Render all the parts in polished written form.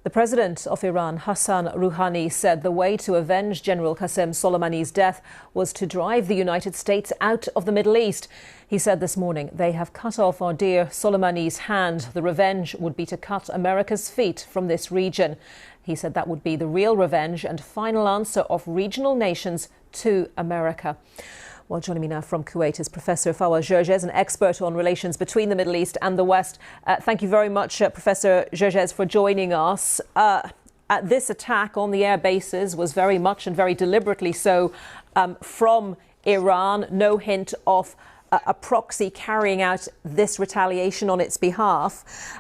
The president of Iran, Hassan Rouhani, said the way to avenge General Qasem Soleimani's death was to drive the United States out of the Middle East. He said this morning, they have cut off our dear Soleimani's hand. The revenge would be to cut America's feet from this region. He said that would be the real revenge and final answer of regional nations to America. Well, joining me now from Kuwait is Professor Fawaz Gerges, an expert on relations between the Middle East and the West. Thank you very much, Professor Gerges, for joining us. This attack on the air bases was very much and very deliberately so from Iran. No hint of a proxy carrying out this retaliation on its behalf.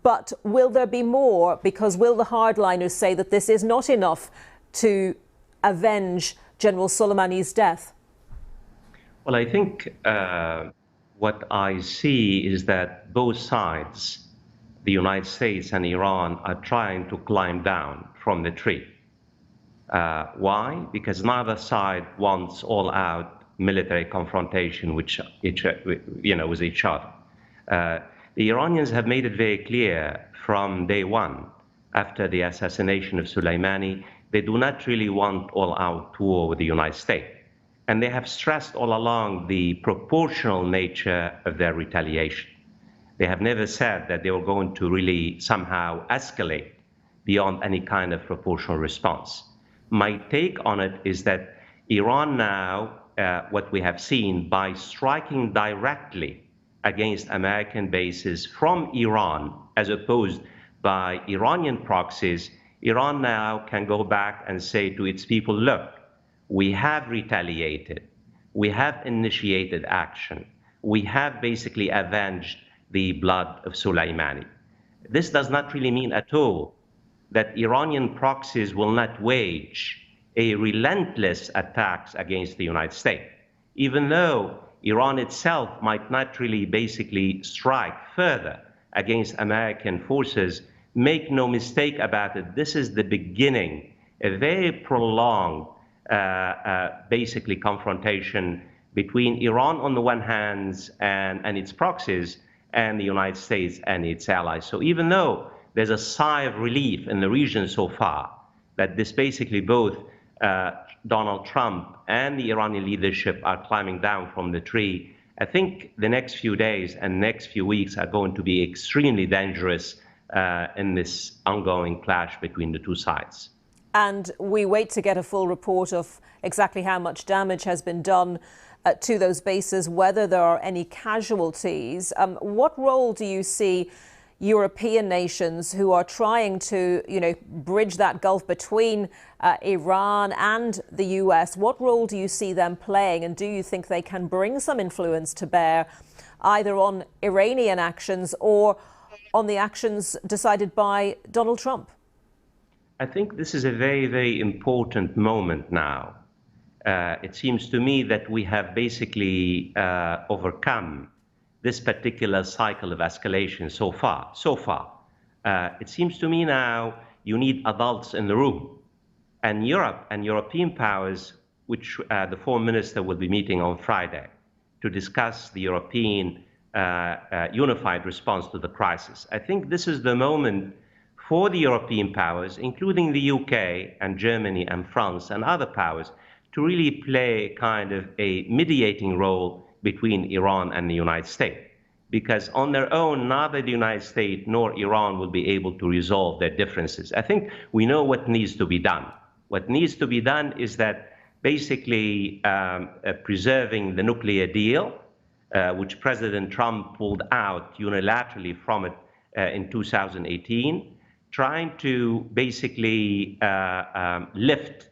But will there be more? Because will the hardliners say that this is not enough to avenge General Soleimani's death? Well, I think what I see is that both sides, the United States and Iran, are trying to climb down from the tree. Why? Because neither side wants all-out military confrontation with each other. The Iranians have made it very clear from day one, after the assassination of Soleimani, they do not really want all-out war with the United States. And they have stressed all along the proportional nature of their retaliation. They have never said that they were going to really somehow escalate beyond any kind of proportional response. My take on it is that Iran now, what we have seen, by striking directly against American bases from Iran, as opposed by Iranian proxies, Iran now can go back and say to its people, look, we have retaliated, we have initiated action, we have basically avenged the blood of Soleimani. This does not really mean at all that Iranian proxies will not wage a relentless attacks against the United States, even though Iran itself might not really basically strike further against American forces. Make no mistake about it, this is the beginning, a very prolonged basically confrontation between Iran on the one hand and its proxies and the United States and its allies. So even though there's a sigh of relief in the region so far, that this basically both Donald Trump and the Iranian leadership are climbing down from the tree, I think the next few days and next few weeks are going to be extremely dangerous in this ongoing clash between the two sides. And we wait to get a full report of exactly how much damage has been done to those bases, whether there are any casualties. What role do you see European nations who are trying to, bridge that gulf between Iran and the US? What role do you see them playing? And do you think they can bring some influence to bear either on Iranian actions or on the actions decided by Donald Trump? I think this is a very, very important moment now. It seems to me that we have basically overcome this particular cycle of escalation so far. It seems to me now you need adults in the room. And Europe and European powers, which the foreign minister will be meeting on Friday to discuss the European unified response to the crisis. I think this is the moment for the European powers, including the UK and Germany and France and other powers, to really play kind of a mediating role between Iran and the United States. Because on their own, neither the United States nor Iran will be able to resolve their differences. I think we know what needs to be done. What needs to be done is that basically preserving the nuclear deal, which President Trump pulled out unilaterally from it in 2018, trying to basically lift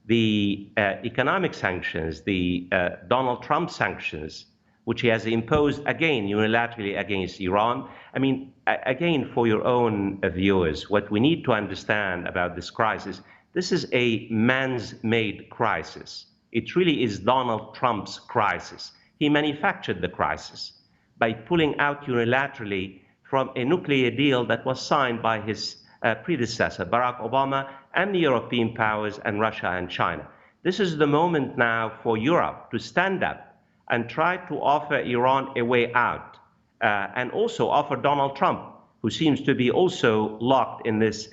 the economic sanctions, the Donald Trump sanctions, which he has imposed again unilaterally against Iran. I mean, again, for your own viewers, what we need to understand about this crisis, this is a man's-made crisis. It really is Donald Trump's crisis. He manufactured the crisis by pulling out unilaterally from a nuclear deal that was signed by his predecessor, Barack Obama, and the European powers and Russia and China. This is the moment now for Europe to stand up and try to offer Iran a way out, and also offer Donald Trump, who seems to be also locked in this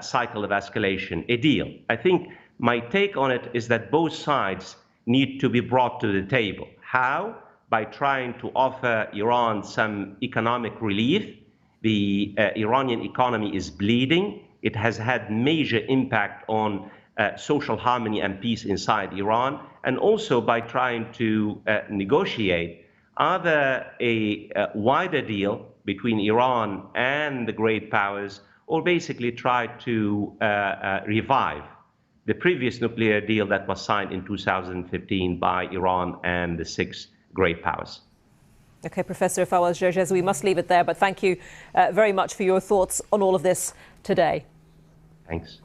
cycle of escalation, a deal. I think my take on it is that both sides need to be brought to the table. How? By trying to offer Iran some economic relief. The Iranian economy is bleeding. It has had major impact on social harmony and peace inside Iran, and also by trying to negotiate either a wider deal between Iran and the great powers, or basically try to revive the previous nuclear deal that was signed in 2015 by Iran and the six great powers. Okay, Professor Fawaz Gerges, we must leave it there, but thank you very much for your thoughts on all of this today. Thanks.